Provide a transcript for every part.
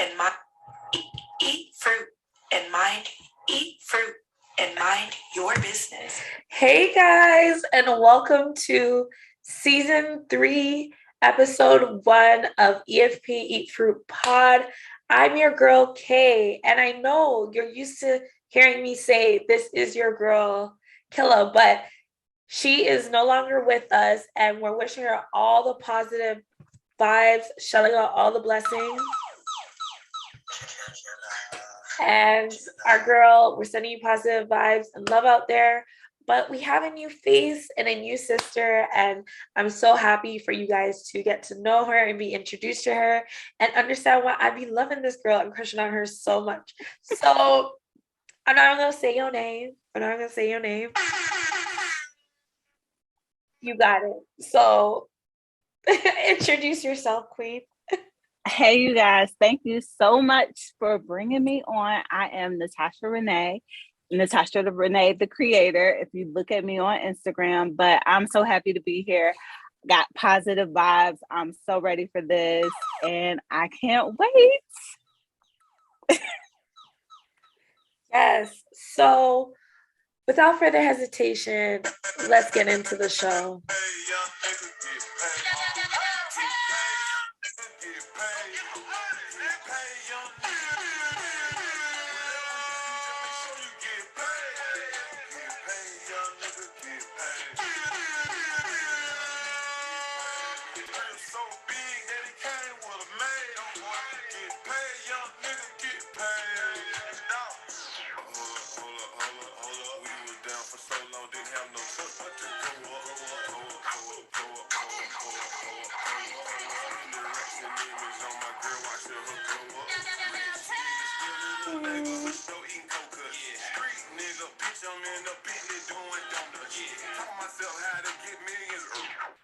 and mind. Eat fruit and mind. Eat fruit and mind your business. Hey guys, and welcome to season 3, episode 1 of EFP Eat Fruit Pod. I'm your girl Kay, and I know you're used to hearing me say this is your girl Killa, but she is no longer with us, and we're wishing her all the positive vibes, shelling out all the blessings. And our girl, we're sending you positive vibes and love out there. But we have a new face and a new sister, and I'm so happy for you guys to get to know her and be introduced to her and understand why I be loving this girl and crushing on her so much. So I'm not gonna say your name. You got it. So introduce yourself, Queen. Hey, you guys. Thank you so much for bringing me on. I am Natasha Renee, the creator, if you look at me on Instagram, but I'm so happy to be here. Got positive vibes. I'm so ready for this, and I can't wait. Yes. So without further hesitation, let's get into the show.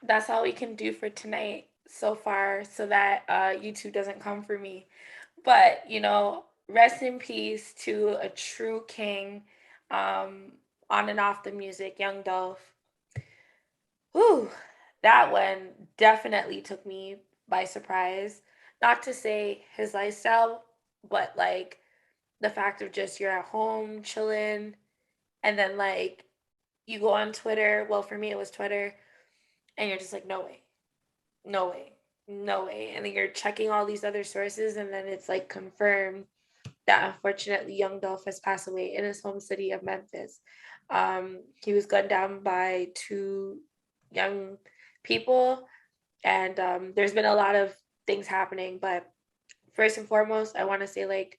That's all we can do for tonight so far, so that YouTube doesn't come for me. But rest in peace to a true king, on and off the music, young Dolph. Whew, that one definitely took me by surprise. Not to say his lifestyle, but like the fact of just you're at home chilling, and then like you go on Twitter. Well, for me it was Twitter, and you're just like, no way, no way, no way. And then you're checking all these other sources, and then it's like confirmed that unfortunately young Dolph has passed away in his home city of Memphis. He was gunned down by 2 young people, and there's been a lot of things happening, but first and foremost, I want to say like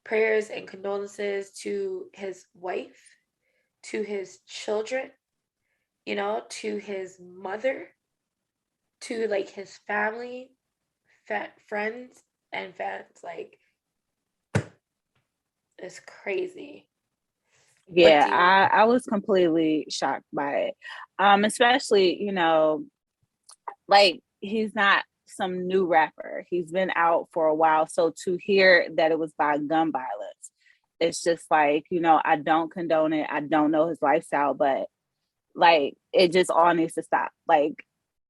prayers and condolences to his wife, to his children, to his mother, to like his family, friends, and fans. Like, it's crazy. Yeah, I was completely shocked by it. Especially, like he's not some new rapper. He's been out for a while. So to hear that it was by gun violence, it's just like, I don't condone it. I don't know his lifestyle, but like it just all needs to stop. Like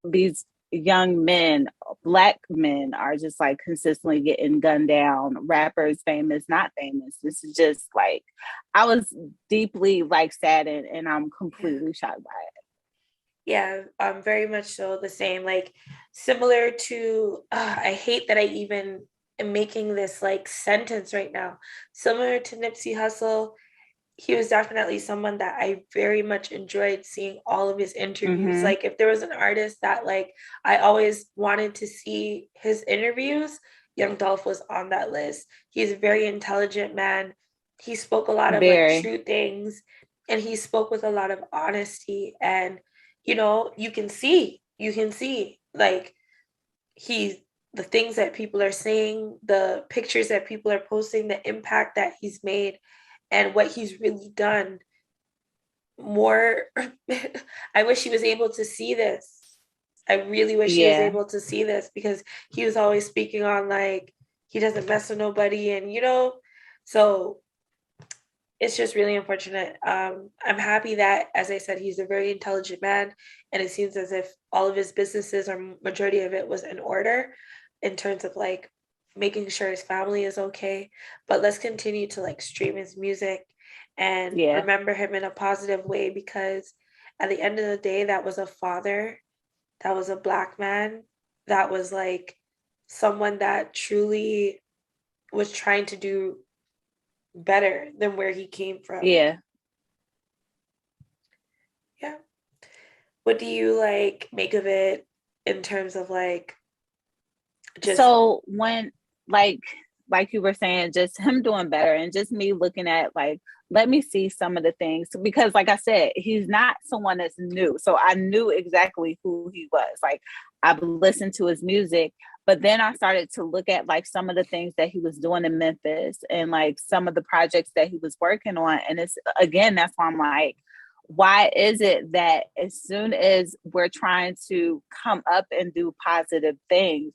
these young men, Black men, are just like consistently getting gunned down. Rappers, famous, not famous. This is just like, I was deeply like saddened, and I'm completely shocked by it. Yeah, very much so the same. Like similar to, I hate that I even am making this like sentence right now. Similar to Nipsey Hussle, he was definitely someone that I very much enjoyed seeing all of his interviews. Mm-hmm. Like if there was an artist that like I always wanted to see his interviews, Young Dolph was on that list. He's a very intelligent man. He spoke a lot of like true things, and he spoke with a lot of honesty, and you can see like the things that people are saying, the pictures that people are posting, the impact that he's made, and what he's really done. More I wish he was able to see this. I really wish he was able to see this, because he was always speaking on like he doesn't mess with nobody, and so it's just really unfortunate. I'm happy that, as I said, he's a very intelligent man, and it seems as if all of his businesses, or majority of it, was in order in terms of like making sure his family is okay. But let's continue to like stream his music and Yeah. remember him in a positive way, because at the end of the day, that was a father, that was a Black man, that was like someone that truly was trying to do better than where he came from. Yeah. Yeah. What do you like make of it in terms of like just So when like you were saying, just him doing better and just me looking at like, let me see some of the things, because like I said, he's not someone that's new. So I knew exactly who he was. Like I've listened to his music, but then I started to look at like some of the things that he was doing in Memphis and like some of the projects that he was working on. And it's again, that's why I'm like, why is it that as soon as we're trying to come up and do positive things,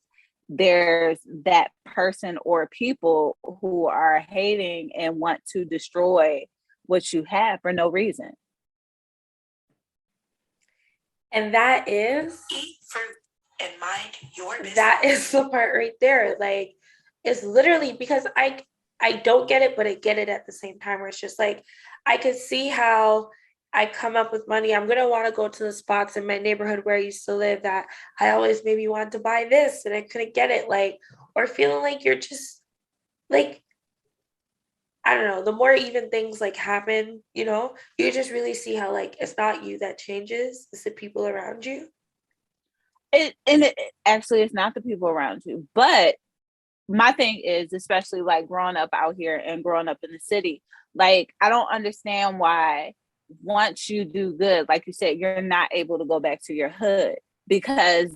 there's that person or people who are hating and want to destroy what you have for no reason? and that is eat fruit and mind your business. That is the part right there. Like it's literally because I don't get it, but I get it at the same time, where it's just like I could see how I come up with money. I'm gonna want to go to the spots in my neighborhood where I used to live that I always maybe wanted to buy this and I couldn't get it. Like, or feeling like you're just like, I don't know, the more even things like happen, you just really see how like it's not you that changes, it's the people around you. Actually, it's not the people around you, but my thing is, especially like growing up out here and growing up in the city, like I don't understand why once you do good, like you said, you're not able to go back to your hood, because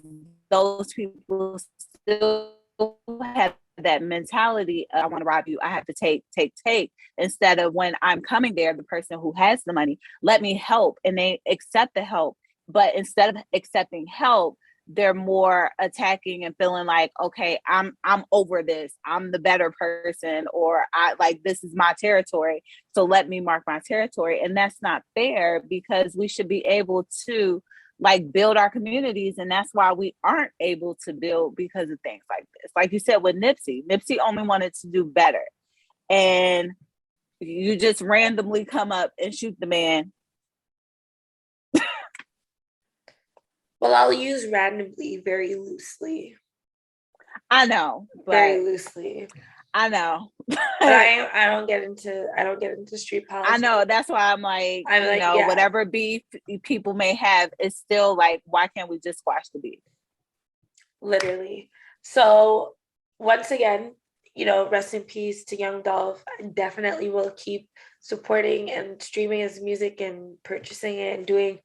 those people still have that mentality of, I want to rob you, I have to take, instead of when I'm coming there, the person who has the money, let me help, and they accept the help. But instead of accepting help, they're more attacking and feeling like, okay, I'm over this, I'm the better person, or I like, this is my territory, so let me mark my territory. And that's not fair, because we should be able to like build our communities, and that's why we aren't able to build, because of things like this. Like you said with Nipsey only wanted to do better, and you just randomly come up and shoot the man. Well, I'll use randomly very loosely. I know, but very loosely. I know. But I don't get into street politics. I know, that's why I'm like, yeah. Whatever beef people may have, it's still like, why can't we just squash the beef? Literally. So once again, rest in peace to young Dolph. I definitely will keep supporting and streaming his music and purchasing it and doing,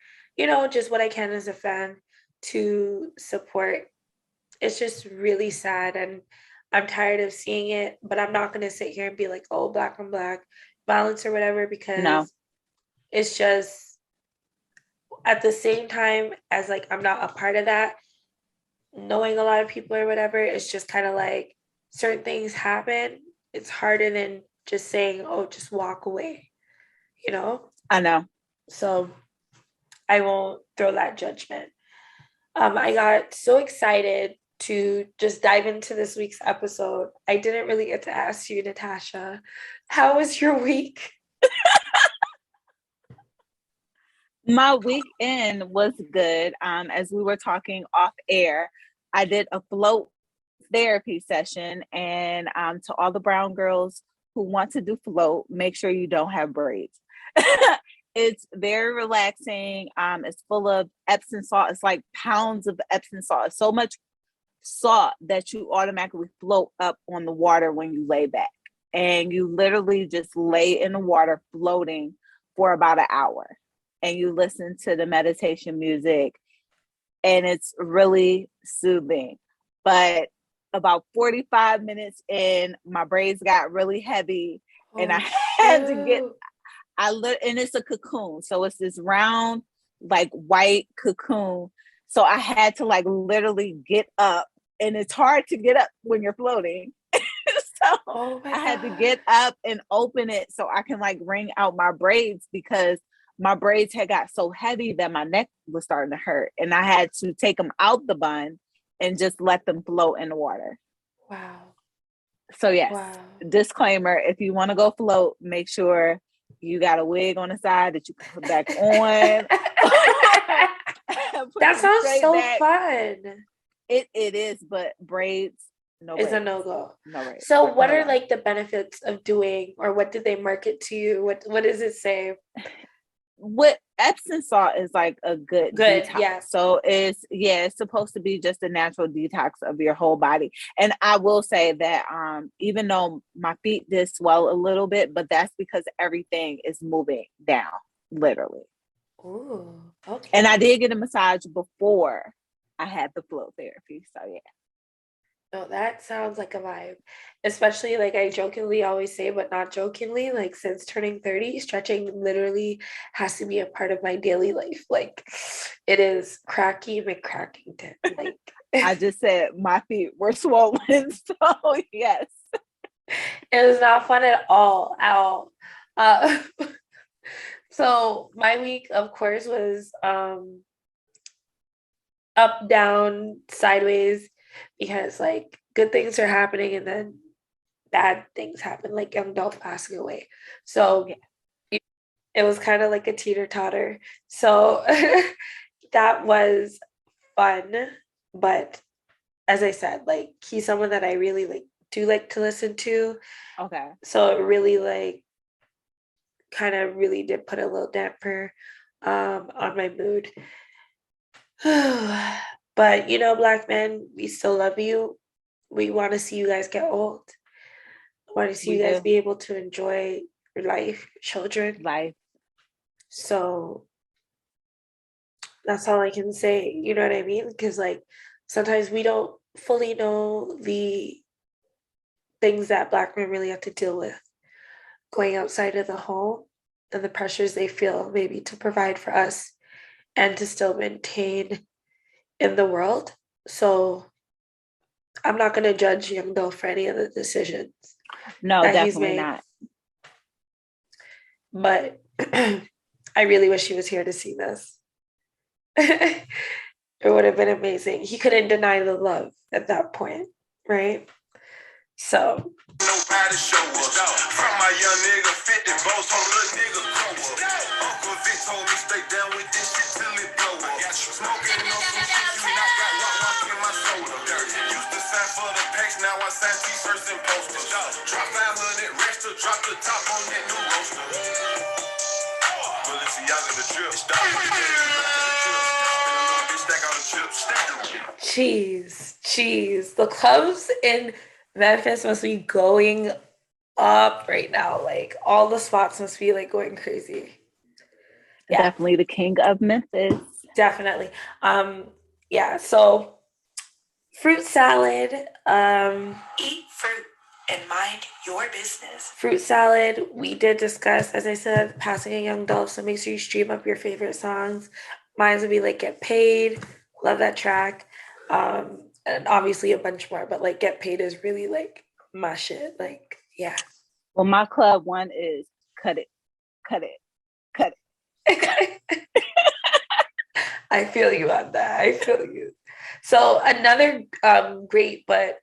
just what I can as a fan to support. It's just really sad, and I'm tired of seeing it, but I'm not going to sit here and be like, oh, Black on Black violence or whatever, because it's just, at the same time as like I'm not a part of that, knowing a lot of people or whatever, it's just kind of like certain things happen. It's harder than just saying, oh, just walk away, I know. So I won't throw that judgment. I got so excited to just dive into this week's episode. I didn't really get to ask you, Natasha, how was your week? My weekend was good. As we were talking off air, I did a float therapy session, and to all the brown girls who want to do float, make sure you don't have braids. It's very relaxing. It's full of Epsom salt. It's like pounds of Epsom salt. It's so much salt that you automatically float up on the water when you lay back. And you literally just lay in the water floating for about an hour. And you listen to the meditation music. And it's really soothing. But about 45 minutes in, my braids got really heavy. And I had to get... and it's a cocoon, so it's this round like white cocoon, so I had to like literally get up, and it's hard to get up when you're floating. So I had to get up and open it so I can like wring out my braids, because my braids had got so heavy that my neck was starting to hurt, and I had to take them out the bun and just let them float in the water. Wow. So yes, Wow. disclaimer, if you want to go float, make sure you got a wig on the side that you can put back on. That sounds so fun. It is, but braids, no is braids. a no-go. No braids. So what No are go. like the benefits of doing, or what did they market to you? What does it say? What Epsom salt is like a good detox. Yeah. So it's supposed to be just a natural detox of your whole body. And I will say that even though my feet did swell a little bit, but that's because everything is moving down, literally. Ooh, okay. And I did get a massage before I had the float therapy. So yeah. No, that sounds like a vibe. Especially like I jokingly always say, but not jokingly, like since turning 30, stretching literally has to be a part of my daily life. Like it is Cracky McCrackington. Like I just said my feet were swollen. So yes. It was not fun at all. At all. So my week, of course, was up, down, sideways, because like good things are happening and then bad things happen, like young Dolph passing away. So it was kind of like a teeter-totter. So that was fun. But as I said, like he's someone that I really do like to listen to. Okay. So it really like kind of really did put a little damper on my mood. But you know, Black men, we still love you. We want to see you guys get old. I want to see you guys be able to enjoy your life, your children. So that's all I can say. You know what I mean? Because like sometimes we don't fully know the things that Black men really have to deal with going outside of the home and the pressures they feel maybe to provide for us and to still maintain in the world. So I'm not going to judge young Dolph for any of the decisions. No, definitely not. But I really wish he was here to see this. It would have been amazing. He couldn't deny the love at that point, right? So nobody show us from my young nigga 50 votes on little nigga cover. Uncle Vic told me stay down with this shit till it blow up. Got you smoking on some shit you not got rock in my soda. Used to sign for the packs, now I sign t-shirts and posters. Drop 500 rest to drop the top on that new roaster. Well, it's y'all in the drip. Stop with Jeez. The clubs in Memphis must be going up right now. Like all the spots must be like going crazy. Yeah. Definitely the king of Memphis. Definitely. Yeah, so fruit salad. Eat fruit and mind your business. Fruit salad. We did discuss, as I said, passing a young Dolph. So make sure you stream up your favorite songs. Mine would be like Get Paid. Love that track. And obviously a bunch more, but like Get Paid is really like my shit. Like, yeah. Well, my club one is Cut It. I feel you on that. I feel you. So another great but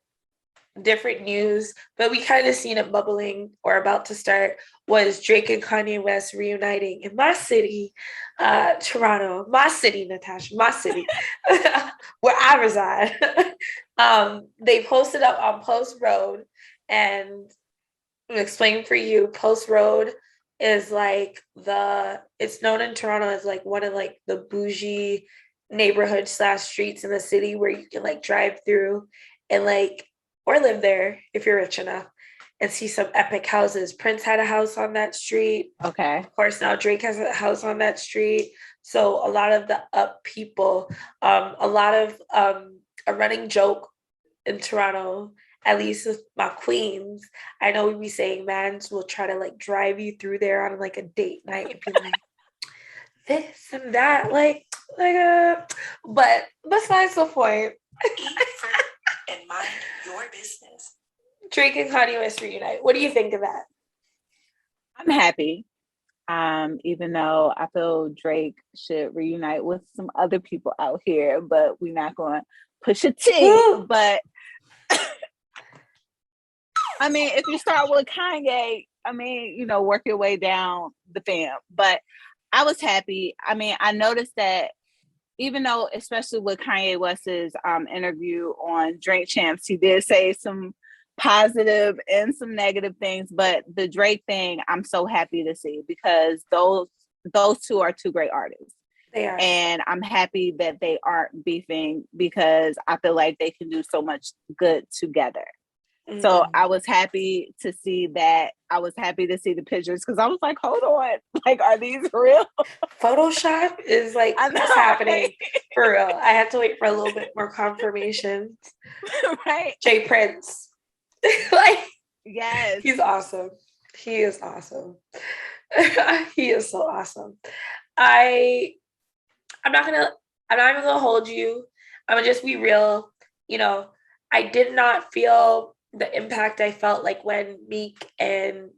different news, but we kind of seen it bubbling or about to start, was Drake and Kanye West reuniting in my city, Toronto. My city, Natasha, my city, where I reside. They posted up on Post Road, and I'm explain for you, Post Road is like it's known in Toronto as like one of like the bougie neighborhood / streets in the city where you can like drive through and like, or live there if you're rich enough, and see some epic houses. Prince had a house on that street. Okay. Of course, now Drake has a house on that street. So a lot of the up people, a lot of a running joke in Toronto, at least with my queens, I know we be saying mans will try to like drive you through there on like a date night and be like this and that, but besides the point. And mind your business. Drake and Kanye West reunite. What do you think of that? I'm happy. Even though I feel Drake should reunite with some other people out here, but we're not going to push a T. But I mean, if you start with Kanye, I mean, you know, work your way down the fam. But I was happy. I mean, I noticed that even though, especially with Kanye West's interview on Drink Champs, he did say some positive and some negative things. But the Drake thing, I'm so happy to see because those two are two great artists. They are. And I'm happy that they aren't beefing because I feel like they can do so much good together. So I was happy to see that. I was happy to see the pictures because I was like, hold on, like, are these real? Photoshop is like, what's happening for real? I had to wait for a little bit more confirmation. Right. Jay Prince. Like, yes. He's awesome. He is awesome. He is so awesome. I'm not even gonna hold you. I'm gonna just be real. You know, I did not feel the impact I felt like when Meek and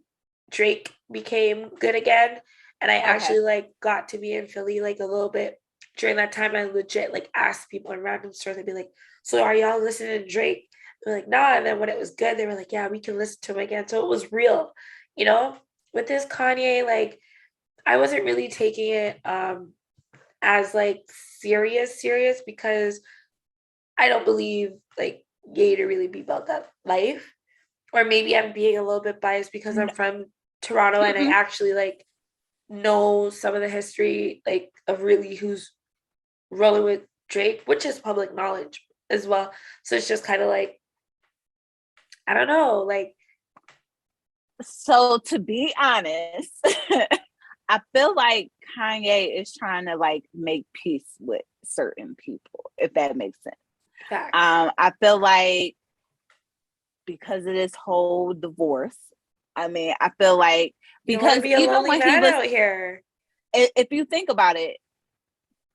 Drake became good again. And I actually like got to be in Philly like a little bit during that time. I legit like asked people in random stores, they'd be like, so are y'all listening to Drake? They're like, nah. And then when it was good, they were like, yeah, we can listen to him again. So it was real, you know? With this Kanye, like, I wasn't really taking it as like serious because I don't believe like Ye to really be about that life. Or maybe I'm being a little bit biased because I'm from Toronto and I actually like know some of the history like of really who's rolling with Drake, which is public knowledge as well. So it's just kind of like, I don't know, like. So to be honest, I feel like Kanye is trying to like make peace with certain people, if that makes sense. I feel like because of this whole divorce, I mean, I feel like because even when he was out here, if you think about it,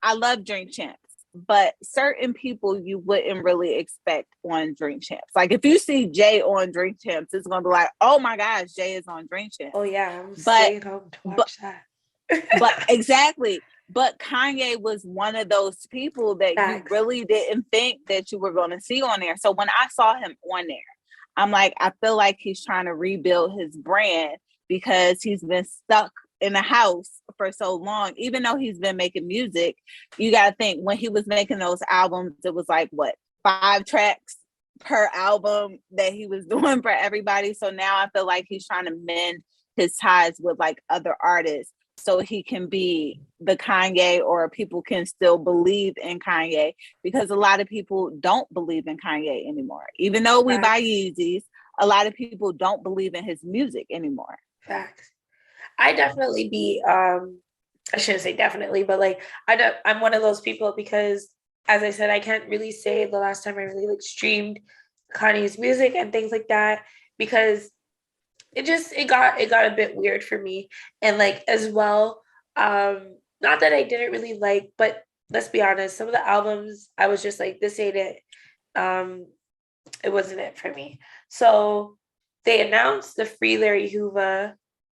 I love Drink Champs, but certain people you wouldn't really expect on Drink Champs. Like if you see Jay on Drink Champs, it's gonna be like, oh my gosh, Jay is on Drink Champs. Oh yeah, I'm staying home to watch that. But exactly. But Kanye was one of those people that you really didn't think that you were going to see on there. So when I saw him on there, I'm like, I feel like he's trying to rebuild his brand because he's been stuck in the house for so long. Even though he's been making music, you got to think when he was making those albums, it was like, what, 5 tracks per album that he was doing for everybody. So now I feel like he's trying to mend his ties with like other artists, so he can be the Kanye, or people can still believe in Kanye, because a lot of people don't believe in Kanye anymore. Even though we buy Yeezys, a lot of people don't believe in his music anymore. Facts. I definitely be, I shouldn't say definitely, but like, I'm one of those people because, as I said, I can't really say the last time I really like streamed Kanye's music and things like that, because it got a bit weird for me. And like as well, not that I didn't really like, but let's be honest, some of the albums I was just like, this ain't it. It wasn't it for me. So they announced the Free Larry Hoover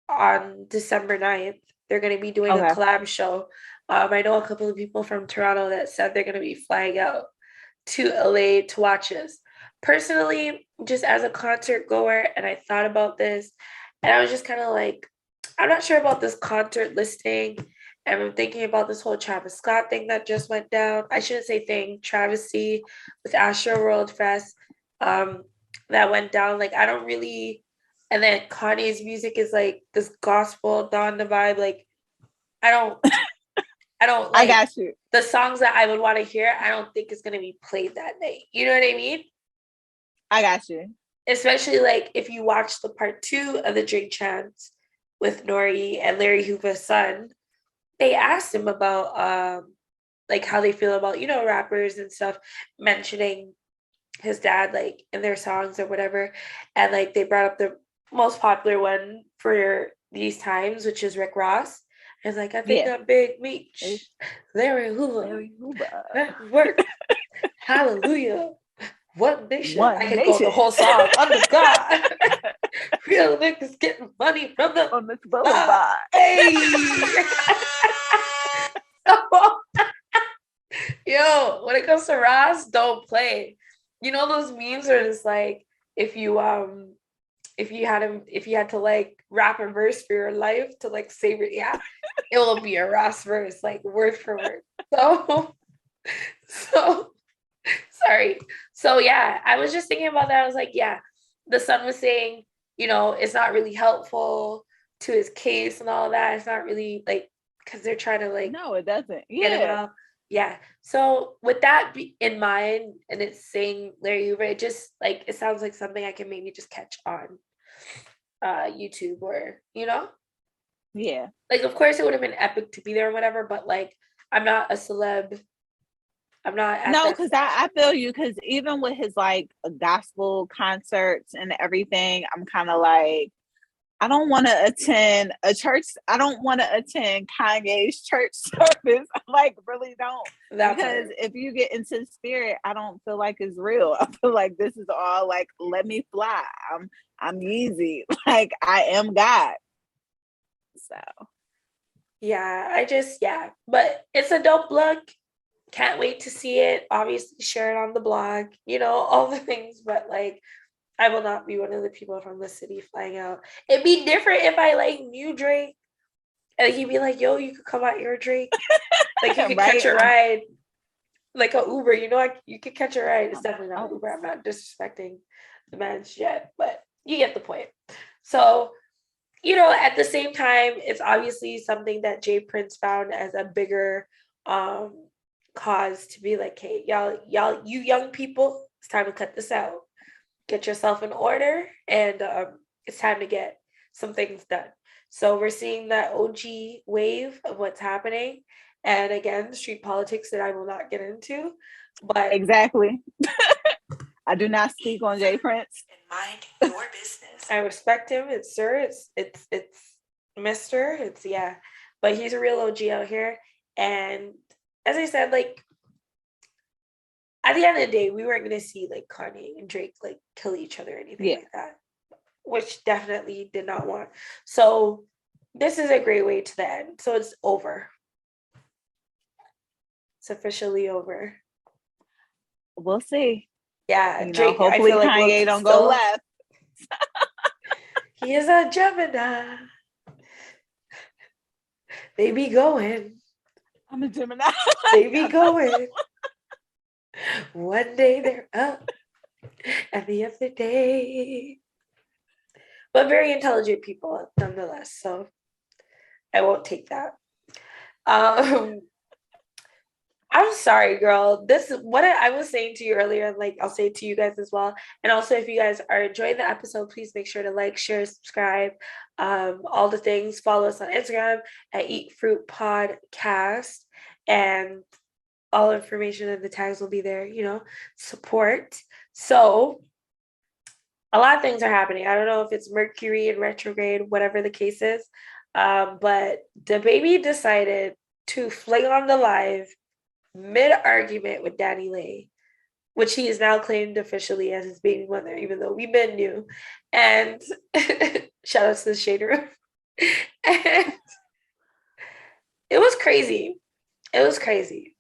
on December 9th. They're going to be doing a collab show. I know a couple of people from Toronto that said they're going to be flying out to LA to watch us. Personally, just as a concert goer, and I thought about this, and I was just kind of like, I'm not sure about this concert listing. And I'm thinking about this whole Travis Scott thing that just went down. I shouldn't say thing, travesty with Astro World Fest that went down. Like, I don't really, and then Kanye's music is like this gospel, Dawn the vibe. Like, I don't like, I got you. The songs that I would want to hear, I don't think it's going to be played that night. You know what I mean? I got you. Especially like if you watch the part 2 of the Drink Champs with Nori and Larry Hoover's son, they asked him about like how they feel about, you know, rappers and stuff mentioning his dad like in their songs or whatever. And like they brought up the most popular one for these times, which is Rick Ross. And like, I think I'm Big Meech, Larry Hoover. Work. Hallelujah. One nation. I can go the whole song. Under God. Real niggas getting money from the on this boulevard. Hey. Yo, when it comes to Ross, don't play. You know those memes where it's like, if you if you had to like rap a verse for your life to like save it, yeah, it will be a Ross verse, like word for word. So, so sorry. So yeah, I was just thinking about that. I was like, yeah, the son was saying, it's not really helpful to his case and all that. It's not really like because they're trying to like no, it doesn't. get him out. Yeah. So with that in mind, and it's saying Larry Hoover, it just like it sounds like something I can maybe just catch on YouTube or Yeah. Like of course it would have been epic to be there or whatever, but like I'm not a celeb. I'm not at no, that because I feel you, because even with his like gospel concerts and everything, I'm kind of like, I don't want to attend a church. I don't want to attend Kanye's church service. I like really don't. Because if you get into the spirit, I don't feel like it's real. I feel like this is all like, let me fly. I'm Yeezy. Like I am God. So yeah, but it's a dope look. Can't wait to see it. Obviously, share it on the blog, all the things. But like, I will not be one of the people from the city flying out. It'd be different if I like knew Drake, and he'd be like, "Yo, you could come out here, Drake. Like you could catch a ride, like a Uber. You could catch a ride. It's definitely not an Uber. I'm not disrespecting the man's jet, but you get the point. So." At the same time, it's obviously something that Jay Prince found as a bigger cause to be like, hey, y'all, you young people, it's time to cut this out. Get yourself in order, and it's time to get some things done. So we're seeing that OG wave of what's happening. And again, street politics that I will not get into. But exactly. I do not speak on Jay Prince. Mind your business. I respect him. It's sir. It's Mr. It's yeah. But he's a real OG out here. And as I said, like at the end of the day, we weren't gonna see like Kanye and Drake like kill each other or anything like that. Which definitely did not want. So this is a great way to the end. So it's over. It's officially over. We'll see. Yeah, Drake. Hopefully Kanye don't go left. He is a Gemini. They be going. I'm a Gemini. They be going. One day they're up, and the other day. But very intelligent people, nonetheless. So I won't take that. I'm sorry, girl. This is what I was saying to you earlier. Like, I'll say it to you guys as well. And also, if you guys are enjoying the episode, please make sure to like, share, subscribe, all the things. Follow us on Instagram at Eat Fruit Podcast. And all information and the tags will be there, support. So, a lot of things are happening. I don't know if it's Mercury in retrograde, whatever the case is. But the baby decided to fling on the live mid-argument with Danny Lay, which he is now claimed officially as his baby mother, even though we men knew. And shout out to the Shade Room. And it was crazy. It was crazy.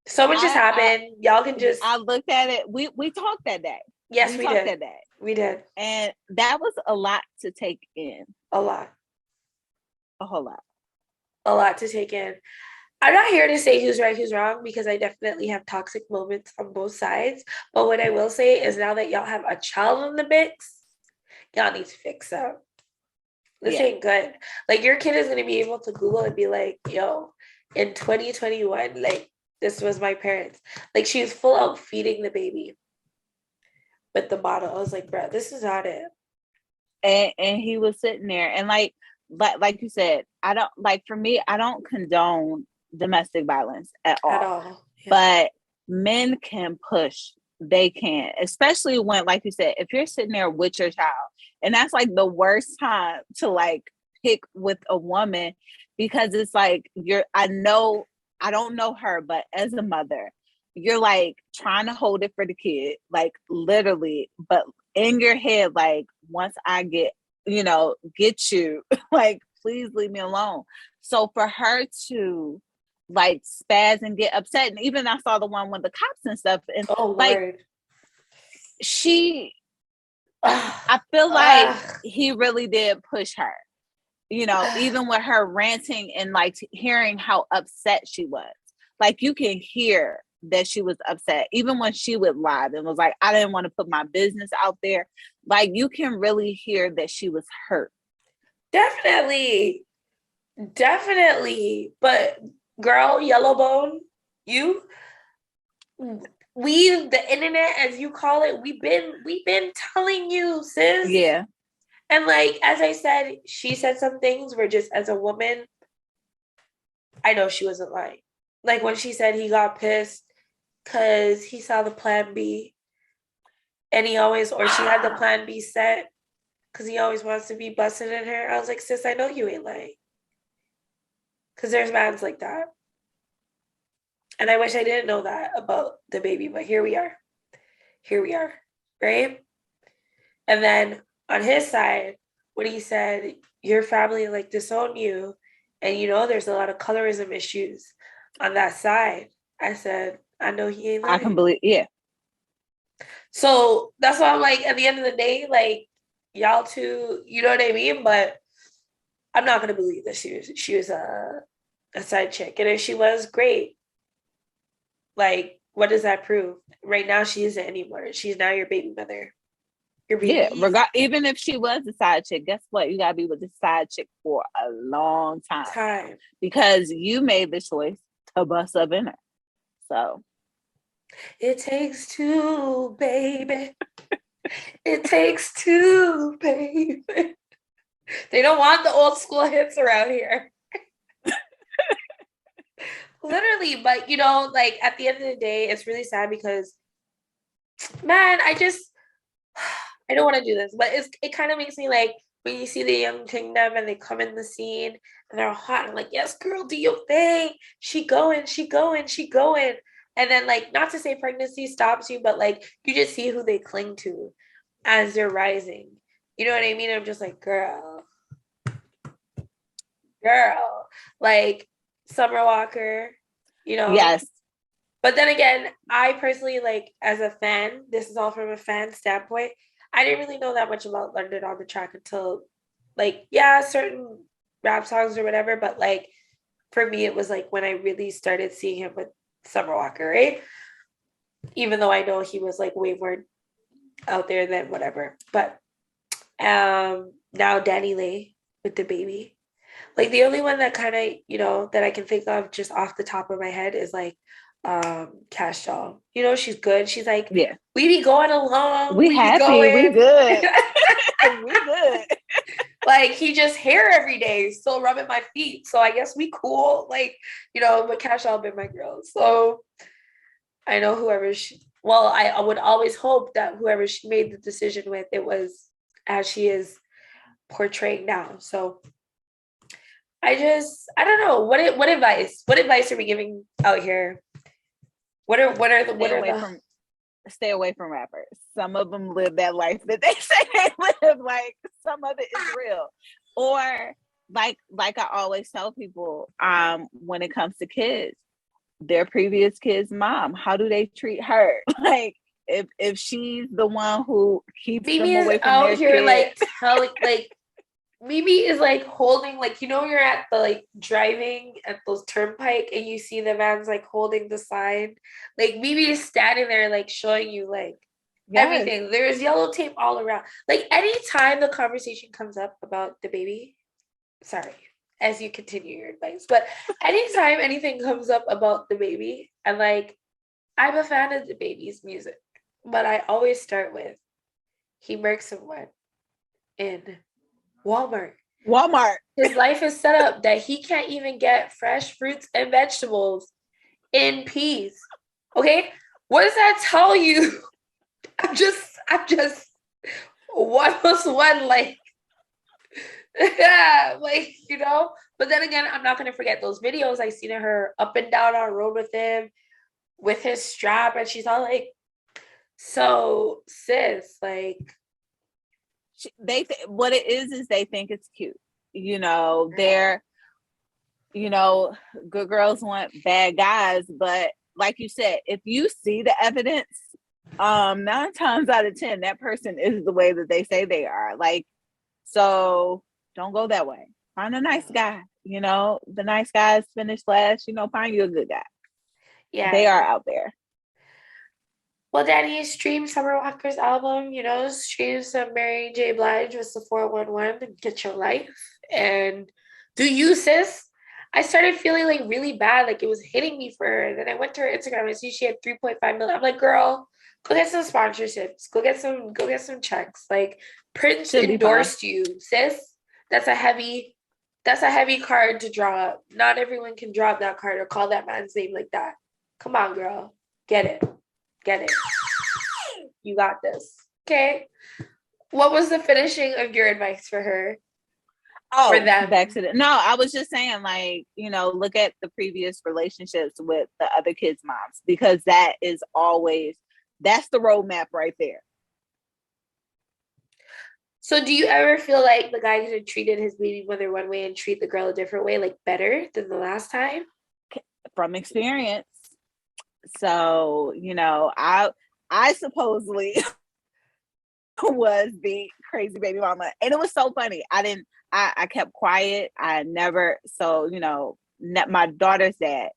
So much just happened. Y'all can just... I looked at it. We talked that day. Yes, we did. That day. We did. And that was a lot to take in. A lot. A whole lot. A lot to take in. I'm not here to say who's right, who's wrong, because I definitely have toxic moments on both sides. But what I will say is now that y'all have a child in the mix, y'all need to fix up. This ain't good. Like, your kid is going to be able to Google and be like, yo, in 2021, like, this was my parents. Like, she was full out feeding the baby with the bottle. I was like, bro, this is not it. And he was sitting there. And like you said, I don't, like, for me, I don't condone domestic violence at all. Yeah. But men can push. They can, especially when, like you said, if you're sitting there with your child, and that's like the worst time to like pick with a woman, because it's like I don't know her, but as a mother, you're like trying to hold it for the kid, like literally, but in your head, like, once I get you, like, please leave me alone. So for her to like spaz and get upset, and even I saw the one with the cops and stuff, and like, I feel like he really did push her, you know, even with her ranting and like hearing how upset she was. Like you can hear that she was upset, even when she would live and was like, I didn't want to put my business out there. Like you can really hear that she was hurt. Definitely. But girl, Yellowbone, the internet, as you call it, we've been telling you, sis. Yeah. And like, as I said, she said some things where just as a woman, I know she wasn't lying. Like when she said he got pissed because he saw the plan B and she had the plan B set because he always wants to be busting in her. I was like, sis, I know you ain't lying. Because there's mans like that. And I wish I didn't know that about the baby, but here we are. Right? And then on his side, when he said, your family like disown you, and you know there's a lot of colorism issues on that side, I said, I know he ain't lying. I can believe, yeah. So that's why I'm like, at the end of the day, like, y'all two, you know what I mean? But I'm not going to believe that she was a side chick. And if she was, great. Like, what does that prove? Right now, she isn't anymore. She's now your baby mother. Your baby. Yeah, even if she was a side chick, guess what? You got to be with the side chick for a long time. Because you made the choice to bust up in her. So. It takes two, baby. It takes two, baby. They don't want the old school hits around here. Literally, but you know, like at the end of the day, it's really sad because, man, I don't want to do this, but it kind of makes me like when you see the young kingdom and they come in the scene and they're hot and like, yes, girl, do your thing. She going. And then like, not to say pregnancy stops you, but like you just see who they cling to as they're rising. You know what I mean? I'm just like, girl, like Summer Walker, you know? Yes. But then again, I personally, like, as a fan, this is all from a fan standpoint, I didn't really know that much about London on the Track until, like, yeah, certain rap songs or whatever, but, like, for me, it was, like, when I really started seeing him with Summer Walker, right? Even though I know he was, like, way more out there than whatever. But now Danny Lay with the baby. Like, the only one that kind of, you know, that I can think of just off the top of my head is, like, Cash Doll. You know, she's good. She's like, yeah, we be going along. We happy. We good. We good. Like, he just hair every day, still rubbing my feet. So I guess we cool. Like, you know, but Cash Doll been my girl. So I know I would always hope that whoever she made the decision with, it was as she is portraying now. So I don't know. What advice are we giving out here? Stay away from rappers. Some of them live that life that they say they live. Like some of it is real. Or like I always tell people, when it comes to kids, their previous kid's mom, how do they treat her? Like if she's the one who keeps them away from their here, kid. like telling like Mimi is like holding, like, you know, you're at the like driving at those turnpike and you see the man's like holding the sign. Like Mimi is standing there like showing you like everything. There's yellow tape all around. Like anytime the conversation comes up about the baby, sorry, as you continue your advice, but anytime anything comes up about the baby, and like I'm a fan of the baby's music, but I always start with he murked someone in Walmart. His life is set up that he can't even get fresh fruits and vegetables in peace. Okay? What does that tell you? I'm just 1+1, like, yeah, like, you know? But then again, I'm not gonna forget those videos I seen of her up and down our road with him, with his strap, and she's all like, so sis, like, what it is they think it's cute. You know, they're, you know, good girls want bad guys, but like you said, if you see the evidence, 9 times out of 10, that person is the way that they say they are. Like, so don't go that way. Find a nice guy. You know, the nice guys finish last. You know, find you a good guy. Yeah. They are out there. Well, Daddy, stream Summer Walker's album, you know, stream some Mary J. Blige with the 411 and get your life. And do you, sis? I started feeling like really bad, like it was hitting me for her. And then I went to her Instagram and see she had 3.5 million. I'm like, girl, go get some sponsorships. Go get some checks. Like Prince endorsed you, sis. That's a heavy card to draw up. Not everyone can draw up that card or call that man's name like that. Come on, girl. Get it. Get it. You got this. Okay. What was the finishing of your advice for her? Oh, for them? Back to no, I was just saying, like, you know, look at the previous relationships with the other kids' moms, because that's the roadmap right there. So do you ever feel like the guy could have treated his baby mother one way and treat the girl a different way, like better than the last time? From experience. So, you know, I supposedly was the crazy baby mama. And it was so funny. I kept quiet. I never, so, you know, my daughter's dad,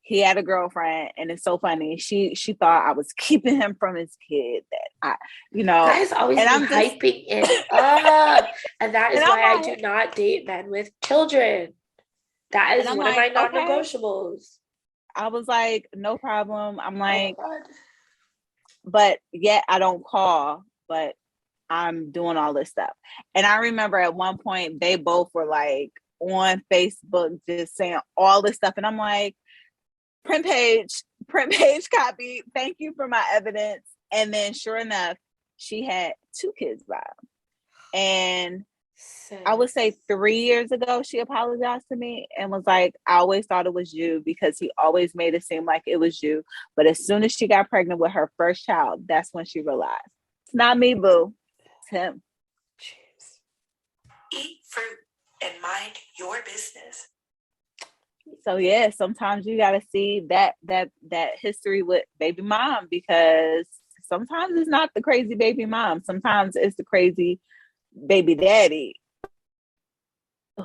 he had a girlfriend, and it's so funny. She thought I was keeping him from his kid. That guys always and I'm hyping it up, and that is why I do not date men with children. That is one of my non-negotiables. Okay. I was like, no problem. I'm like, but yet I don't call, but I'm doing all this stuff. And I remember at one point they both were like on Facebook just saying all this stuff, and I'm like, print page copy, thank you for my evidence. And then sure enough, she had 2 kids by him. And I would say 3 years ago, she apologized to me and was like, I always thought it was you, because he always made it seem like it was you. But as soon as she got pregnant with her first child, that's when she realized, it's not me, boo. It's him. Cheers. Eat fruit and mind your business. So yeah, sometimes you got to see that history with baby mom, because sometimes it's not the crazy baby mom. Sometimes it's the crazy baby daddy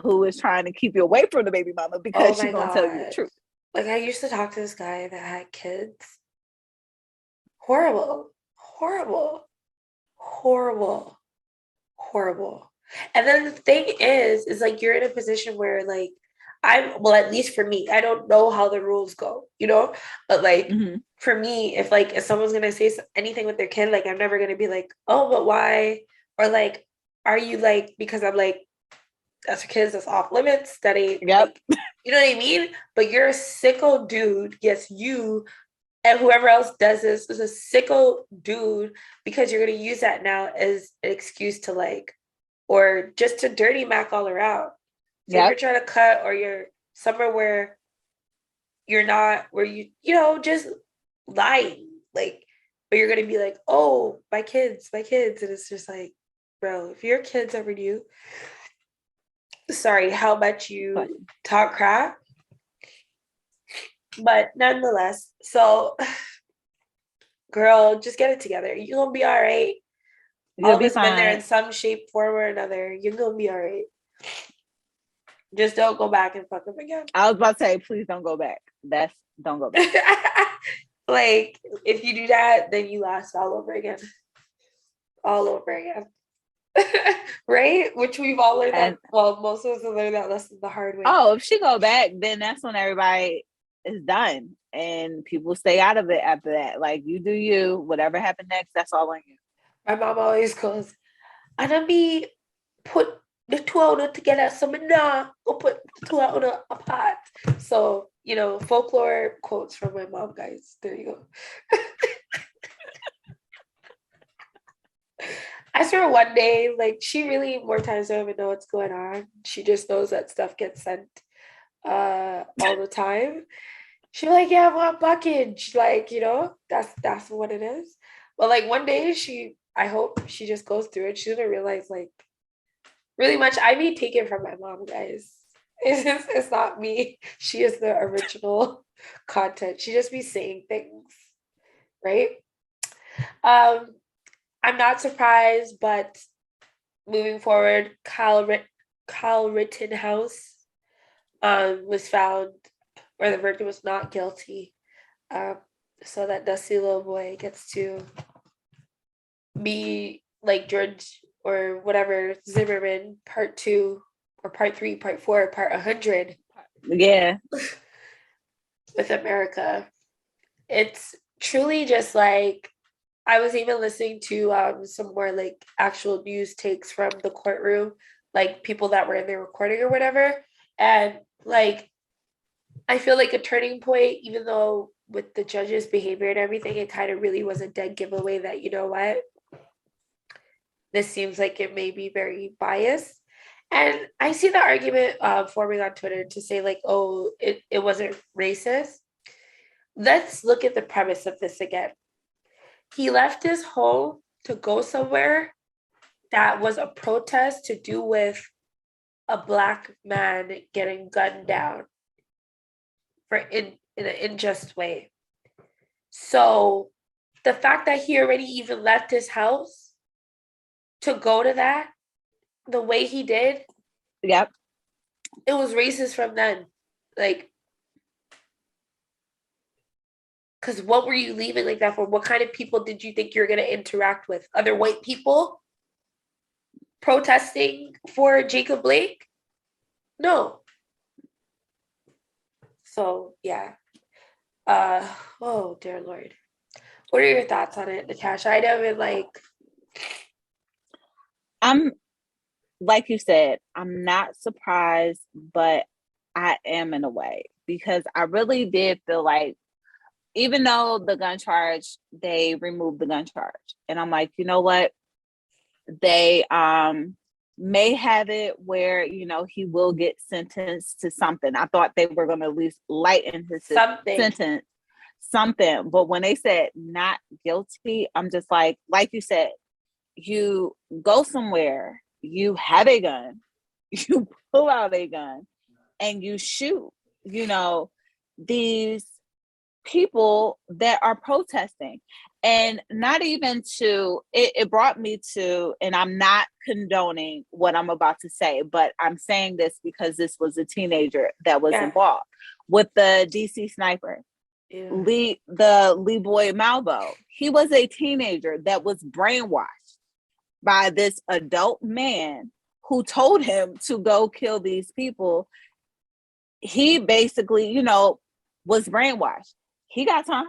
who is trying to keep you away from the baby mama because she's going to tell you the truth. Like, I used to talk to this guy that had kids. Horrible. And then the thing is like, you're in a position where, like, at least for me, I don't know how the rules go, you know, but like, for me, if someone's going to say anything with their kid, like, I'm never going to be like, oh, but why? Or like, are you like, because I'm like, that's your kids, that's off limits, that ain't, yep. Like, you know what I mean? But you're a sicko dude. Yes, you and whoever else does this is a sicko dude, because you're going to use that now as an excuse to, like, or just to dirty Mac all around. So if you're trying to cut, or you're somewhere where you're not, where you know, just lying, like, but you're going to be like, oh, my kids. And it's just like, bro, if your kids ever knew, sorry, how much you talk crap. But nonetheless, so girl, just get it together. You're going to be all right. All of us been there in some shape, form, or another. You're going to be all right. Just don't go back and fuck up again. I was about to say, please don't go back. Don't go back. Like, if you do that, then you lost all over again. Right? Which we've all learned that. Well, most of us have learned that lesson the hard way. Oh, if she go back, then that's when everybody is done. And people stay out of it after that. Like, you do you. Whatever happened next, that's all on you. My mom always goes, I'm gonna be put the 2 together, so now go put the 2 apart. So, you know, folklore quotes from my mom, guys. There you go. I swear one day, like, she really more times don't even know what's going on. She just knows that stuff gets sent all the time. She's like, yeah, I want package. Like, you know, that's what it is. But like one day I hope she just goes through it. She's gonna realize, like, really much I be taken from my mom, guys. It's not me. She is the original content. She just be saying things, right? I'm not surprised, but moving forward, Kyle Rittenhouse was found, or the verdict was not guilty. Um, so that dusty little boy gets to be like George or whatever Zimmerman part 2 or part 3, part 4, part 100. Yeah. With America. It's truly just like, I was even listening to some more like actual news takes from the courtroom, like people that were in there recording or whatever. And like, I feel like a turning point, even though with the judge's behavior and everything, it kind of really was a dead giveaway that, you know what, this seems like it may be very biased. And I see the argument forming on Twitter to say like, oh, it wasn't racist. Let's look at the premise of this again. He left his home to go somewhere that was a protest to do with a Black man getting gunned down for in an unjust way. So the fact that he already even left his house to go to that the way he did, yep, it was racist from then. Like, because what were you leaving like that for? What kind of people did you think you're going to interact with? Other white people protesting for Jacob Blake? No. So, yeah. Oh, dear Lord. What are your thoughts on it, Natasha? I know it like... I'm, like you said, I'm not surprised, but I am in a way, because I really did feel like, even though the gun charge, they removed the gun charge. And I'm like, you know what? They may have it where, you know, he will get sentenced to something. I thought they were going to at least lighten his sentence, something. But when they said not guilty, I'm just like you said, you go somewhere, you have a gun, you pull out a gun, and you shoot, you know, these people that are protesting. And not even to, it brought me to, and I'm not condoning what I'm about to say, but I'm saying this because this was a teenager that was involved with the DC sniper. Yeah. Lee Boy Malvo. He was a teenager that was brainwashed by this adult man who told him to go kill these people. He basically, you know, was brainwashed. He got time.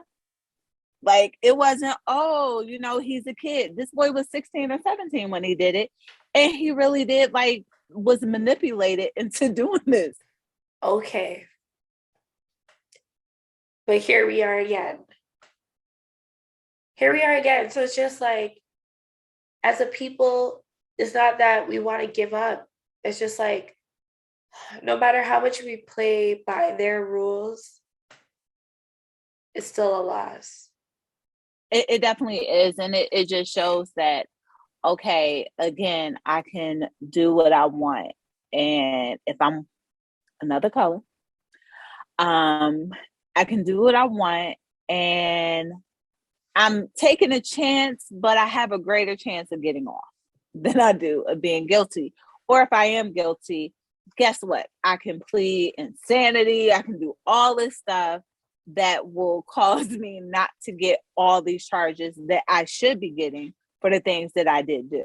Like, it wasn't, oh, you know, he's a kid. This boy was 16 or 17 when he did it. And he really did, like, was manipulated into doing this. Okay. But here we are again. So it's just like, as a people, it's not that we want to give up. It's just like, no matter how much we play by their rules, it's still a loss. It definitely is. And it just shows that, okay, again, I can do what I want. And if I'm another color, I can do what I want. And I'm taking a chance, but I have a greater chance of getting off than I do of being guilty. Or if I am guilty, guess what? I can plead insanity. I can do all this stuff that will cause me not to get all these charges that I should be getting for the things that I did do.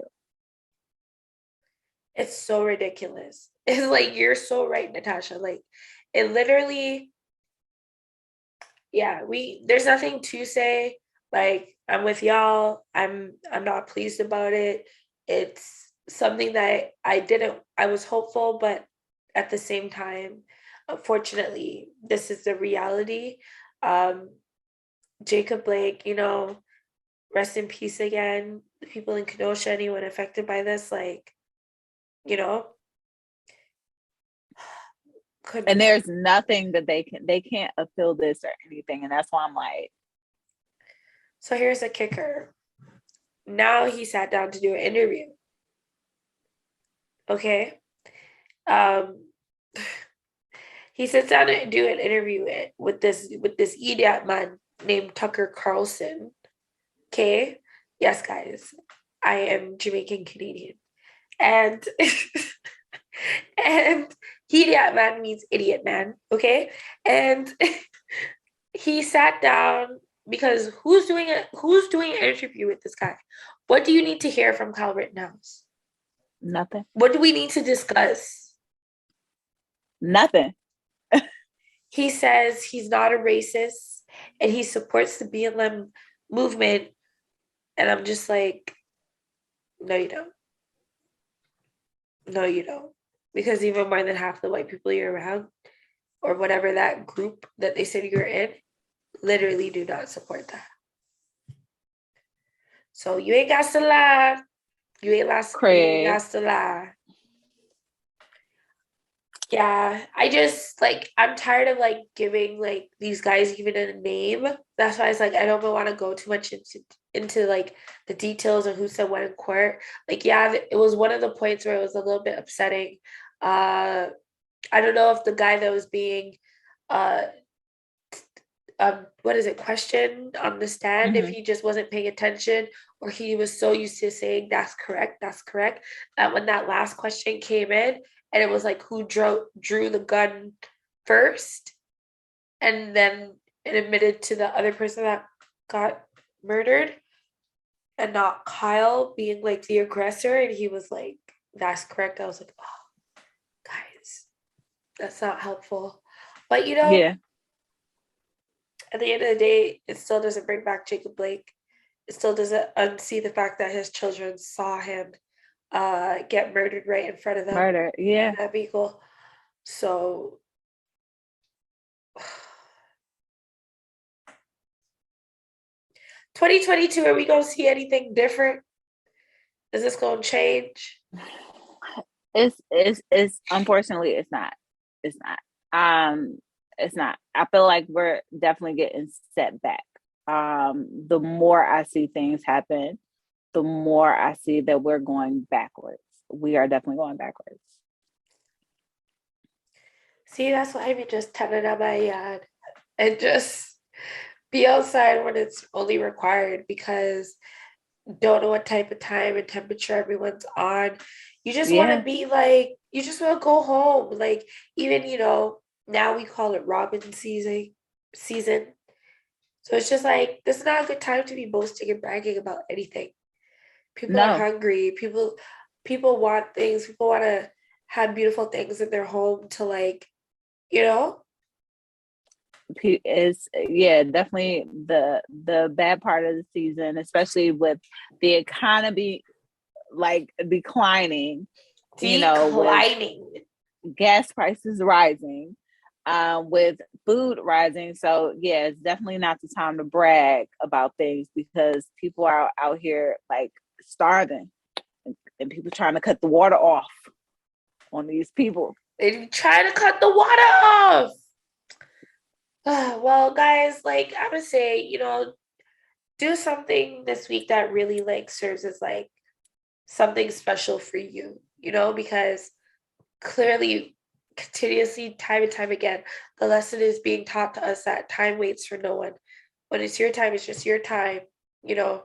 It's so ridiculous. It's like, you're so right, Natasha. Like, it literally, yeah, there's nothing to say. Like, I'm with y'all. I'm not pleased about it. It's something that I was hopeful, but at the same time, unfortunately, this is the reality. Jacob Blake, you know, rest in peace again. The people in Kenosha, anyone affected by this, like, you know. And there's nothing that they can't appeal this or anything. And that's why I'm like. So here's a kicker. Now he sat down to do an interview. Okay. He sits down to do an interview with this idiot man named Tucker Carlson. Okay? Yes, guys. I am Jamaican Canadian. And and idiot man means idiot man, okay? And he sat down because who's doing an interview with this guy? What do you need to hear from Kyle Rittenhouse? Nothing. What do we need to discuss? Nothing. He says he's not a racist and he supports the BLM movement. And I'm just like, no, you don't. No, you don't. Because even more than half the white people you're around, or whatever that group that they said you're in, literally do not support that. So you ain't got to lie. You ain't got to lie. Yeah, I just like I'm tired of like giving like these guys even a name. That's why it's like I don't want to go too much into like the details of who said what in court. Like yeah, it was one of the points where it was a little bit upsetting. I don't know if the guy that was being uh what is it, questioned on the stand, if he just wasn't paying attention or he was so used to saying that's correct, that when that last question came in and it was like who drew the gun first, and then it admitted to the other person that got murdered and not Kyle being like the aggressor, and he was like that's correct. I was like, oh guys, that's not helpful. But you know, yeah, at the end of the day, it still doesn't bring back Jacob Blake. It still doesn't unsee the fact that his children saw him get murdered right in front of them. Murder, yeah. In that vehicle. So 2022, are we gonna see anything different? Is this gonna change? It's unfortunately it's not. It's not. I feel like we're definitely getting set back. The more I see things happen, the more I see that we're going backwards. We are definitely going backwards. See, that's why I be just turning out my yard and just be outside when it's only required, because don't know what type of time and temperature everyone's on. You just want to be like, you just want to go home. Like, even, you know, now we call it Robin season. So it's just like, this is not a good time to be boasting and bragging about anything. People are hungry. People want things. People want to have beautiful things in their home to, like, you know? Is definitely the bad part of the season, especially with the economy like declining, you know, with gas prices rising, with food rising. So yeah, it's definitely not the time to brag about things, because people are out here like starving and people trying to cut the water off on these people. They're trying to cut the water off. Well, guys, like I would say, you know, do something this week that really like serves as like something special for you, you know, because clearly, continuously, time and time again, the lesson is being taught to us that time waits for no one. When it's your time, it's just your time. You know,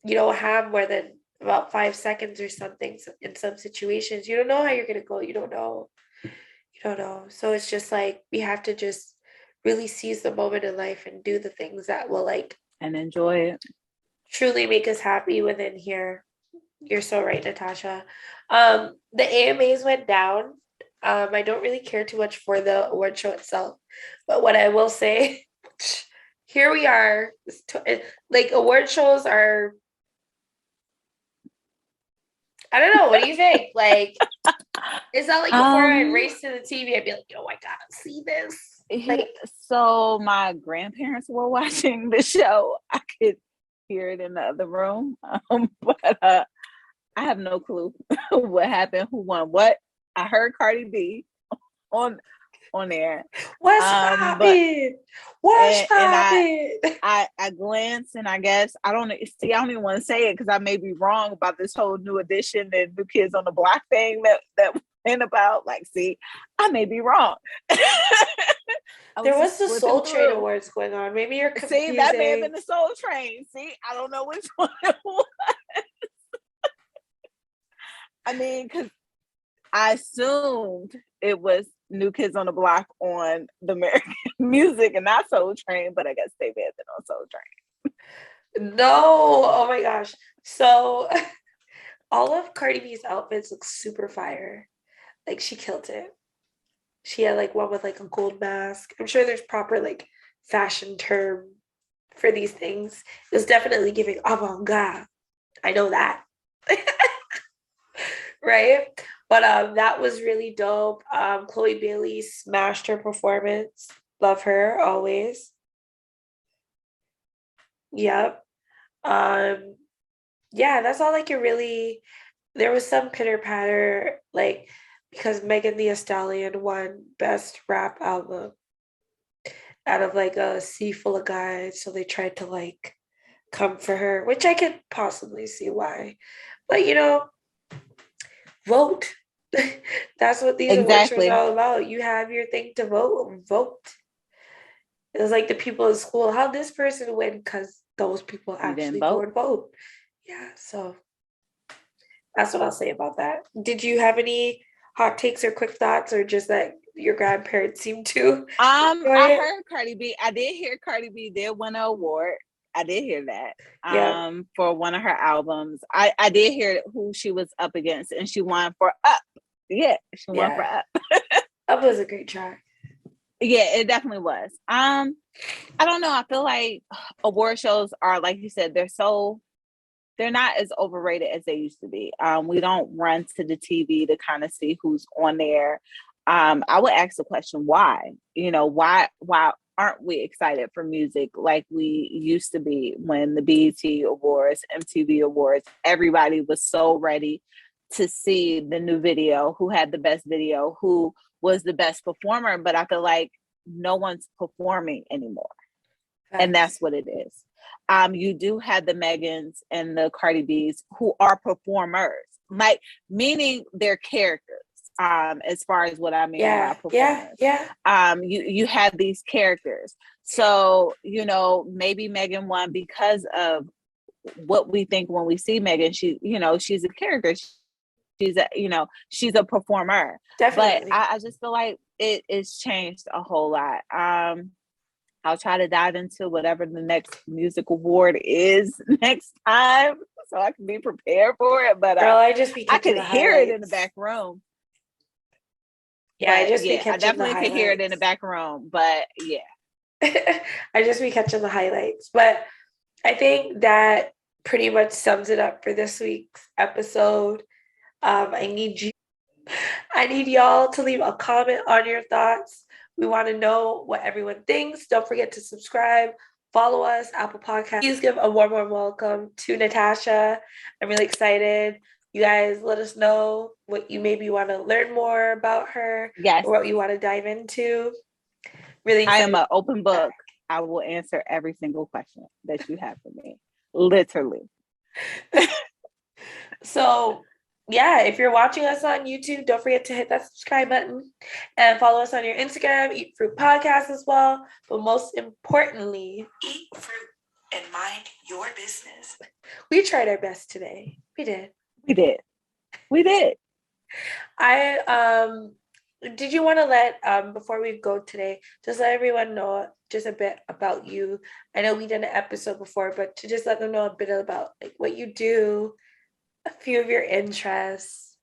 you don't have more than about 5 seconds or something in some situations. You don't know how you're going to go. You don't know. You don't know. So it's just like we have to just really seize the moment in life and do the things that will like and enjoy it. Truly make us happy within here. You're so right, Natasha. The AMAs went down. I don't really care too much for the award show itself, but what I will say, here we are. Like award shows are. I don't know. What do you think? Like, it's not like before I'd race to the TV, I'd be like, oh, I gotta see this. Like, so my grandparents were watching the show. I could hear it in the other room, but I have no clue what happened, who won what. I heard Cardi B on there. What's happening? I glanced, and I guess I don't even want to say it because I may be wrong about this whole new edition and New Kids on the Block thing that went about. Like, see, I may be wrong. There was the Soul Train Awards going on. Maybe you're confusing. See, that may have been the Soul Train. See, I don't know which one it was. I mean, because I assumed it was New Kids on the Block on the American Music and not Soul Train, but I guess they may have been on Soul Train. No, oh my gosh. So all of Cardi B's outfits look super fire. Like she killed it. She had like one with like a gold mask. I'm sure there's proper like fashion term for these things. It was definitely giving avant-garde. I know that. Right? But that was really dope. Chloe Bailey smashed her performance. Love her always. Yep. Yeah, that's all I can really. There was some pitter patter, like because Megan Thee Stallion won Best Rap Album out of like a sea full of guys, so they tried to like come for her, which I could possibly see why. But vote. That's what these awards are all about. You have your thing to vote. Vote. It was like the people in school. How'd this person win? Because those people actually go and vote. Yeah, so that's what I'll say about that. Did you have any hot takes or quick thoughts, or just that your grandparents seem to? I heard Cardi B. I did hear Cardi B did win an award. I did hear that. For one of her albums. I did hear who she was up against, and she won for Up. Yeah, she won for Up. Up was a great track. Yeah, it definitely was. I don't know. I feel like award shows are, like you said, they're not as overrated as they used to be. We don't run to the TV to kind of see who's on there. I would ask the question, why? Why aren't we excited for music like we used to be when the BET Awards, MTV Awards, everybody was so ready to see the new video, who had the best video, who was the best performer, but I feel like no one's performing anymore. Thanks. And that's what it is. You do have the Megans and the Cardi B's who are performers, like meaning they're characters. As far as what I mean by performers. You have these characters. So, maybe Megan won because of what we think when we see Megan. She's a character. She's a performer. Definitely. But I just feel like it's changed a whole lot. I'll try to dive into whatever the next music award is next time, so I can be prepared for it. But girl, I could hear it in the back room. Yeah, I definitely could hear it in the back room. But yeah, I just be catching the highlights. But I think that pretty much sums it up for this week's episode. I need y'all to leave a comment on your thoughts. We want to know what everyone thinks. Don't forget to subscribe, follow us, Apple Podcasts. Please give a warm welcome to Natasha. I'm really excited. You guys let us know what you maybe want to learn more about her. Yes. Or what you want to dive into. Really excited. I am an open book. I will answer every single question that you have for me. Literally. So yeah, if you're watching us on YouTube, don't forget to hit that subscribe button and follow us on your Instagram, Eat Fruit Podcast as well. But most importantly, eat fruit and mind your business. We tried our best today. We did. Did you want to let, before we go today, just let everyone know just a bit about you? I know we did an episode before, but to just let them know a bit about like what you do, a few of your interests.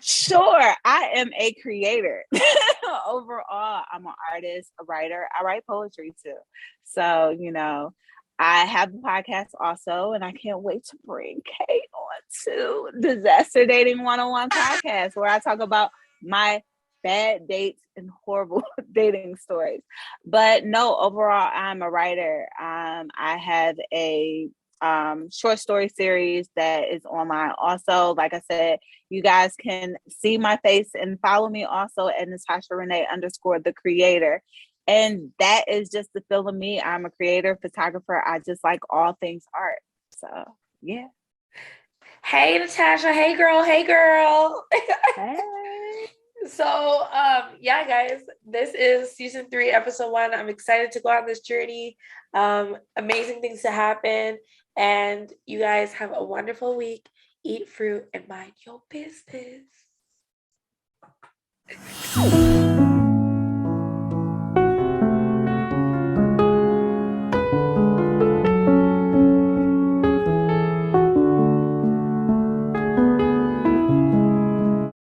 Sure. I am a creator. Overall, I'm an artist, a writer. I write poetry too. So, I have a podcast also, and I can't wait to bring Kay on to Disaster Dating 101 podcast, where I talk about my bad dates and horrible dating stories. But no, overall, I'm a writer. I have a short story series that is online. Also, like I said, you guys can see my face and follow me also at Natasha Renee _ the creator. And that is just the feel of me. I'm a creator, photographer. I just like all things art. So, yeah. Hey, Natasha. Hey, girl. Hey. So, yeah, guys, this is season 3, episode 1. I'm excited to go on this journey. Amazing things to happen. And you guys have a wonderful week. Eat fruit and mind your business.